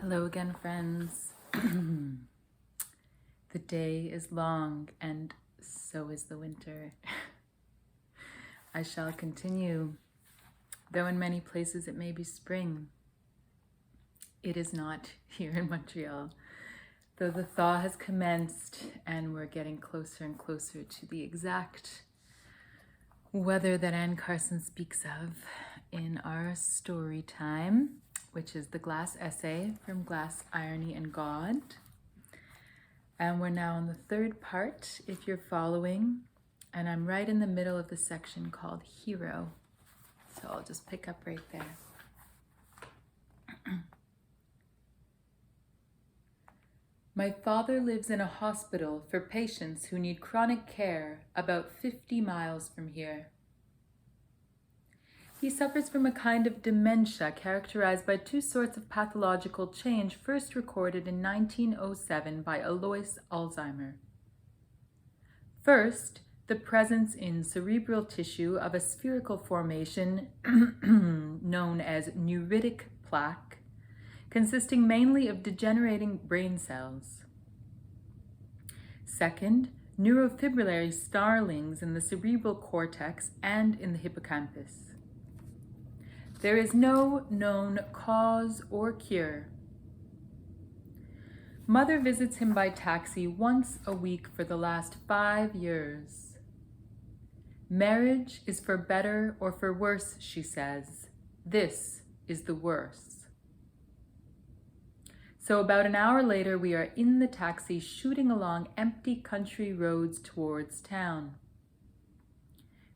Hello again, friends. The day is long and so is the winter. I shall continue, though in many places it may be spring. It is not here in Montreal, though the thaw has commenced and we're getting closer and closer to the exact weather that Anne Carson speaks of in our story time, which is the Glass Essay from Glass, Irony, and God. And we're now on the third part, if you're following, and I'm right in the middle of the section called Hero. So I'll just pick up right there. My father lives in a hospital for patients who need chronic care about 50 miles from here. He suffers from a kind of dementia characterized by two sorts of pathological change first recorded in 1907 by Alois Alzheimer. First, the presence in cerebral tissue of a spherical formation known as neuritic plaque, consisting mainly of degenerating brain cells. Second, neurofibrillary starlings in the cerebral cortex and in the hippocampus. There is no known cause or cure. Mother visits him by taxi once a week for the last 5 years. Marriage is for better or for worse, she says. This is the worse. So about an hour later, we are in the taxi shooting along empty country roads towards town.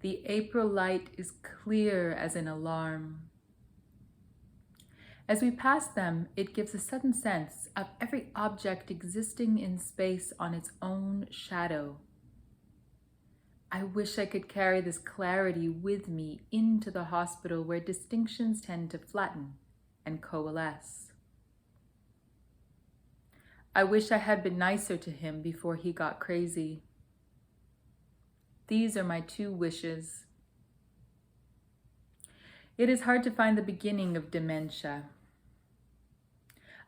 The April light is clear as an alarm. As we pass them, it gives a sudden sense of every object existing in space on its own shadow. I wish I could carry this clarity with me into the hospital where distinctions tend to flatten and coalesce. I wish I had been nicer to him before he got crazy. These are my two wishes. It is hard to find the beginning of dementia.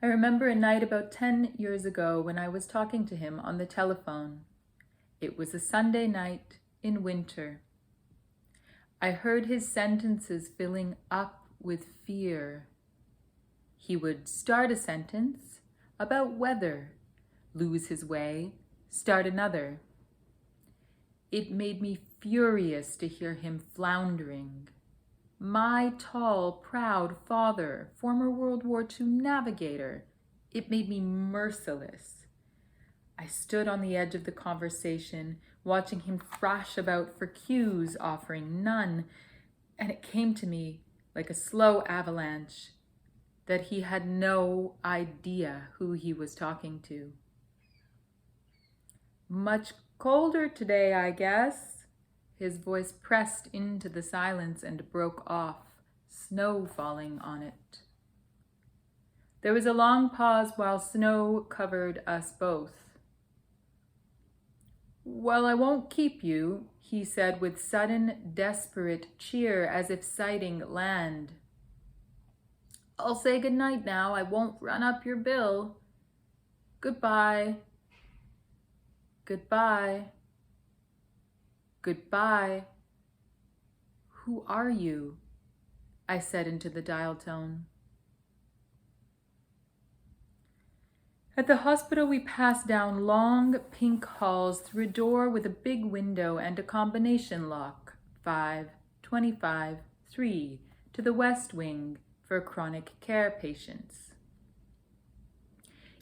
I remember a night about 10 years ago when I was talking to him on the telephone. It was a Sunday night in winter. I heard his sentences filling up with fear. He would start a sentence about weather, lose his way, start another. It made me furious to hear him floundering. My tall, proud father, former World War II navigator. It made me merciless. I stood on the edge of the conversation, watching him thrash about for cues, offering none, and it came to me like a slow avalanche that he had no idea who he was talking to. Much colder today, I guess. His voice pressed into the silence and broke off, snow falling on it. There was a long pause while snow covered us both. Well, I won't keep you, he said with sudden, desperate cheer as if sighting land. I'll say good night now. I won't run up your bill. Goodbye. Goodbye. Goodbye. Who are you? I said into the dial tone. At the hospital, we passed down long pink halls through a door with a big window and a combination lock, 5, 25, 3, to the west wing for chronic care patients.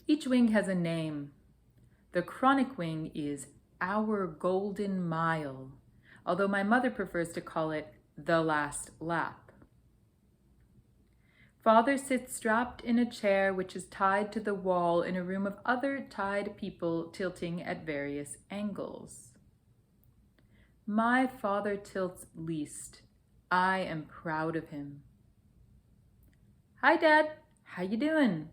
Each wing has a name. The chronic wing is Our Golden Mile, although my mother prefers to call it The Last Lap. Father sits strapped in a chair which is tied to the wall in a room of other tied people tilting at various angles. My father tilts least. I am proud of him. Hi, Dad. How you doing?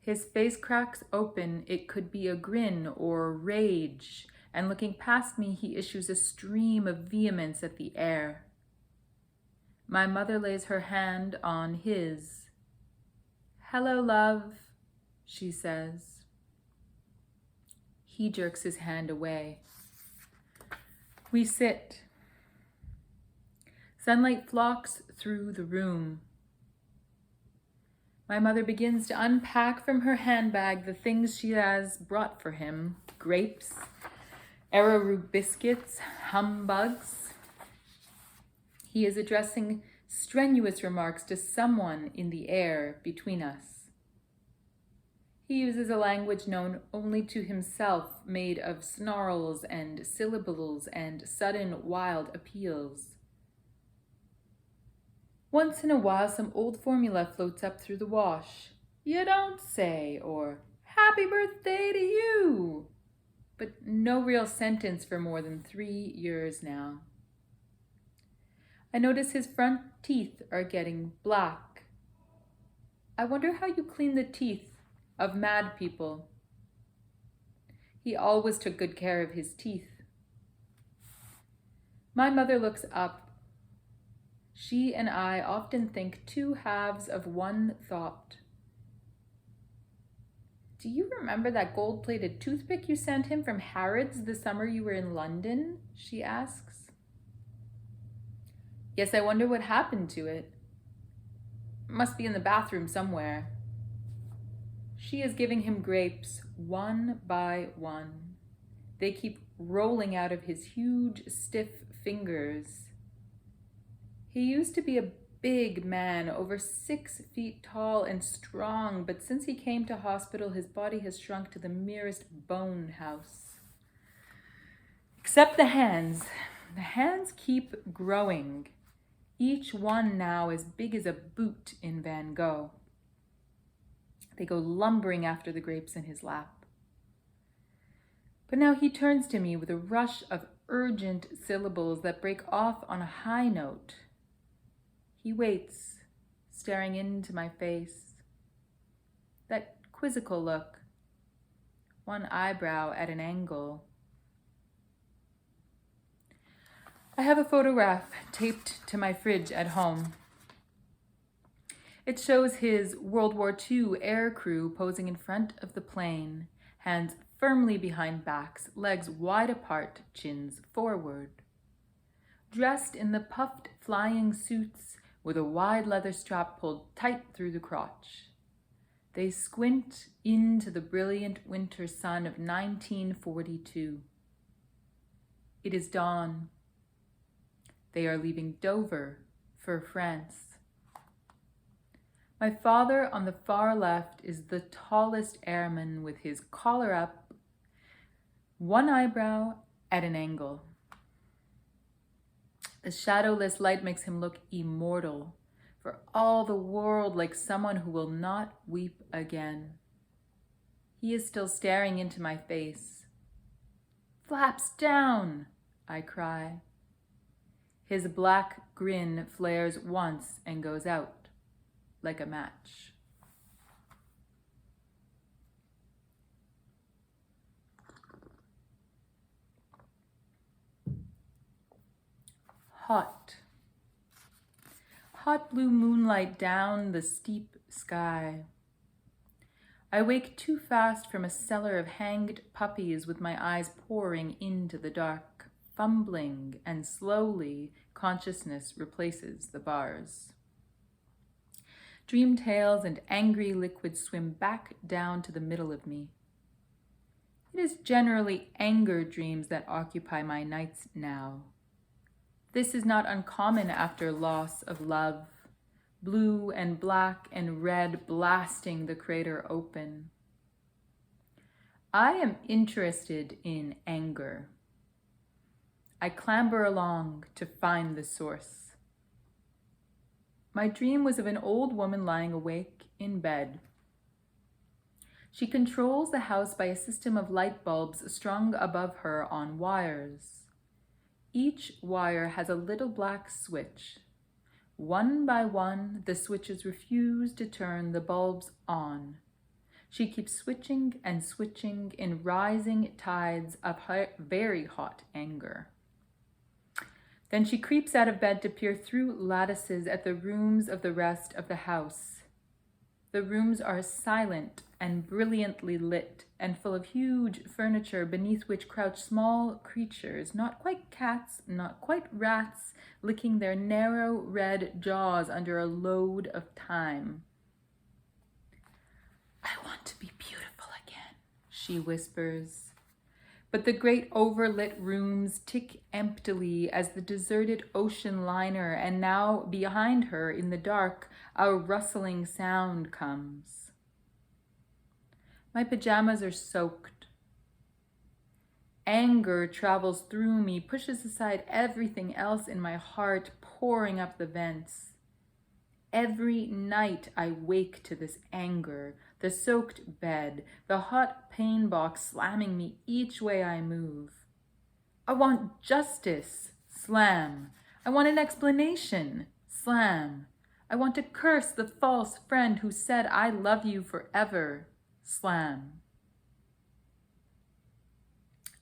His face cracks open. It could be a grin or rage, and looking past me, he issues a stream of vehemence at the air. My mother lays her hand on his. "Hello, love," she says. He jerks his hand away. We sit. Sunlight flocks through the room. My mother begins to unpack from her handbag the things she has brought for him: grapes, arrowroot biscuits, humbugs. He is addressing strenuous remarks to someone in the air between us. He uses a language known only to himself, made of snarls and syllables and sudden wild appeals. Once in a while, some old formula floats up through the wash. "You don't say," or "Happy birthday to you." But no real sentence for more than 3 years now. I notice his front teeth are getting black. I wonder how you clean the teeth of mad people. He always took good care of his teeth. My mother looks up. She and I often think two halves of one thought. "Do you remember that gold-plated toothpick you sent him from Harrods the summer you were in London?" she asks. "Yes, I wonder what happened to it. Must be in the bathroom somewhere." She is giving him grapes one by one. They keep rolling out of his huge, stiff fingers. He used to be a big man, over 6 feet tall and strong, but since he came to hospital, his body has shrunk to the merest bone house. Except the hands. The hands keep growing, each one now as big as a boot in Van Gogh. They go lumbering after the grapes in his lap. But now he turns to me with a rush of urgent syllables that break off on a high note. He waits, staring into my face. That quizzical look, one eyebrow at an angle. I have a photograph taped to my fridge at home. It shows his World War II air crew posing in front of the plane, hands firmly behind backs, legs wide apart, chins forward. Dressed in the puffed flying suits with a wide leather strap pulled tight through the crotch. They squint into the brilliant winter sun of 1942. It is dawn. They are leaving Dover for France. My father on the far left is the tallest airman with his collar up, one eyebrow at an angle. The shadowless light makes him look immortal, for all the world like someone who will not weep again. He is still staring into my face. "Flaps down," I cry. His black grin flares once and goes out like a match. Hot. Hot blue moonlight down the steep sky. I wake too fast from a cellar of hanged puppies with my eyes pouring into the dark, fumbling, and slowly consciousness replaces the bars. Dream tales and angry liquids swim back down to the middle of me. It is generally anger dreams that occupy my nights now. This is not uncommon after loss of love, blue and black and red blasting the crater open. I am interested in anger. I clamber along to find the source. My dream was of an old woman lying awake in bed. She controls the house by a system of light bulbs strung above her on wires. Each wire has a little black switch. One by one, the switches refuse to turn the bulbs on. She keeps switching and switching in rising tides of very hot anger. Then she creeps out of bed to peer through lattices at the rooms of the rest of the house. The rooms are silent and brilliantly lit and full of huge furniture beneath which crouch small creatures, not quite cats, not quite rats, licking their narrow red jaws under a load of time. "I want to be beautiful again," she whispers. But the great overlit rooms tick emptily as the deserted ocean liner, and now behind her in the dark, a rustling sound comes. My pajamas are soaked. Anger travels through me, pushes aside everything else in my heart, pouring up the vents. Every night I wake to this anger, the soaked bed, the hot pain box slamming me each way I move. I want justice, slam. I want an explanation, slam. I want to curse the false friend who said I love you forever, slam.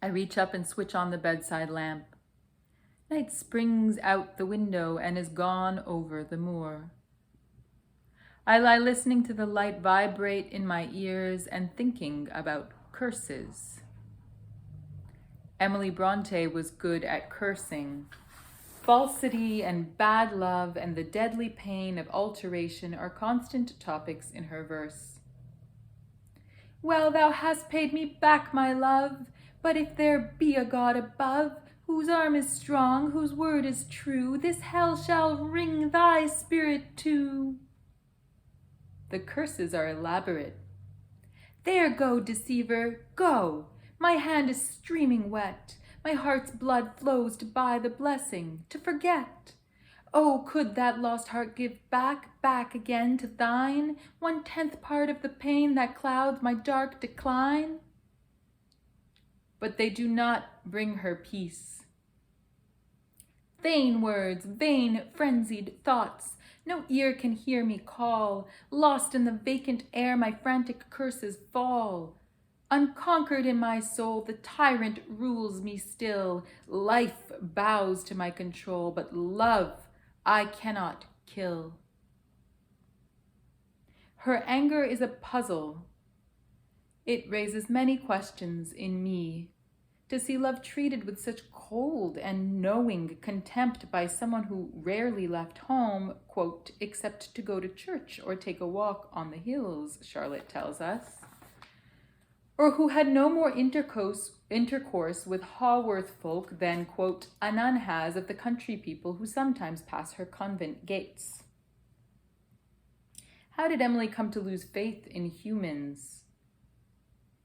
I reach up and switch on the bedside lamp. Night springs out the window and is gone over the moor. I lie listening to the light vibrate in my ears and thinking about curses. Emily Bronte was good at cursing. Falsity and bad love and the deadly pain of alteration are constant topics in her verse. "Well, thou hast paid me back, my love, but if there be a God above, whose arm is strong, whose word is true, this hell shall wring thy spirit too." The curses are elaborate. "There go, deceiver, go! My hand is streaming wet. My heart's blood flows to buy the blessing, to forget. Oh, could that lost heart give back again to thine, 1/10 part of the pain that clouds my dark decline?" But they do not bring her peace. Vain words, vain frenzied thoughts, no ear can hear me call. Lost in the vacant air, my frantic curses fall. Unconquered in my soul, the tyrant rules me still. Life bows to my control, but love I cannot kill. Her anger is a puzzle. It raises many questions in me. To see love treated with such cold and knowing contempt by someone who rarely left home, quote, except to go to church or take a walk on the hills, Charlotte tells us, or who had no more intercourse with Haworth folk than, quote, a nun has of the country people who sometimes pass her convent gates. How did Emily come to lose faith in humans?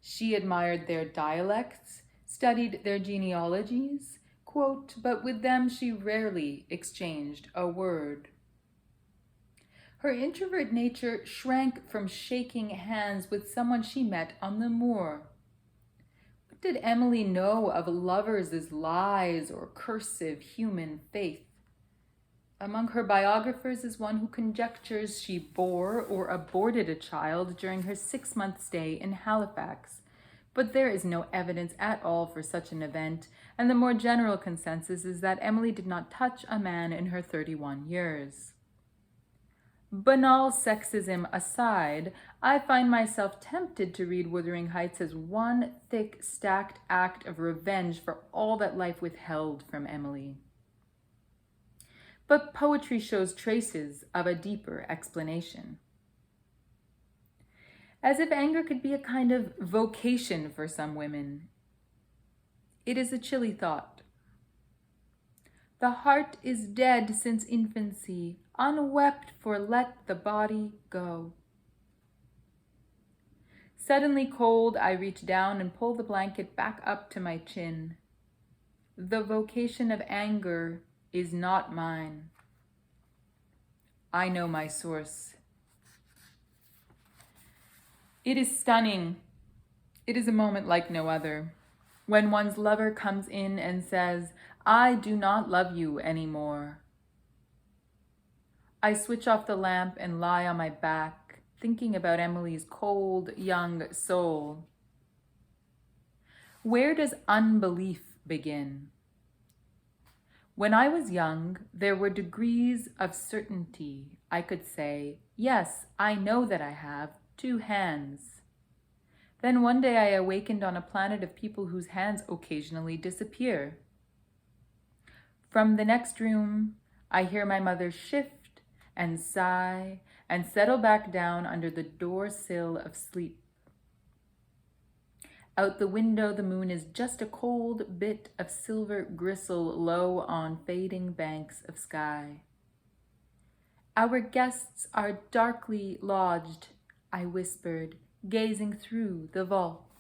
She admired their dialects, studied their genealogies, quote, but with them she rarely exchanged a word. Her introvert nature shrank from shaking hands with someone she met on the moor. What did Emily know of lovers' lies or cursive human faith? Among her biographers is one who conjectures she bore or aborted a child during her 6-month stay in Halifax. But there is no evidence at all for such an event, and the more general consensus is that Emily did not touch a man in her 31 years. Banal sexism aside, I find myself tempted to read Wuthering Heights as one thick, stacked act of revenge for all that life withheld from Emily. But poetry shows traces of a deeper explanation. As if anger could be a kind of vocation for some women. It is a chilly thought. The heart is dead since infancy, unwept for let the body go. Suddenly cold, I reach down and pull the blanket back up to my chin. The vocation of anger is not mine. I know my source. It is stunning. It is a moment like no other. When one's lover comes in and says, I do not love you anymore. I switch off the lamp and lie on my back, thinking about Emily's cold, young soul. Where does unbelief begin? When I was young, there were degrees of certainty. I could say, yes, I know that I have 2 hands. Then one day I awakened on a planet of people whose hands occasionally disappear. From the next room, I hear my mother shift and sigh and settle back down under the doorsill of sleep. Out the window, the moon is just a cold bit of silver gristle low on fading banks of sky. Our guests are darkly lodged, I whispered, gazing through the vault.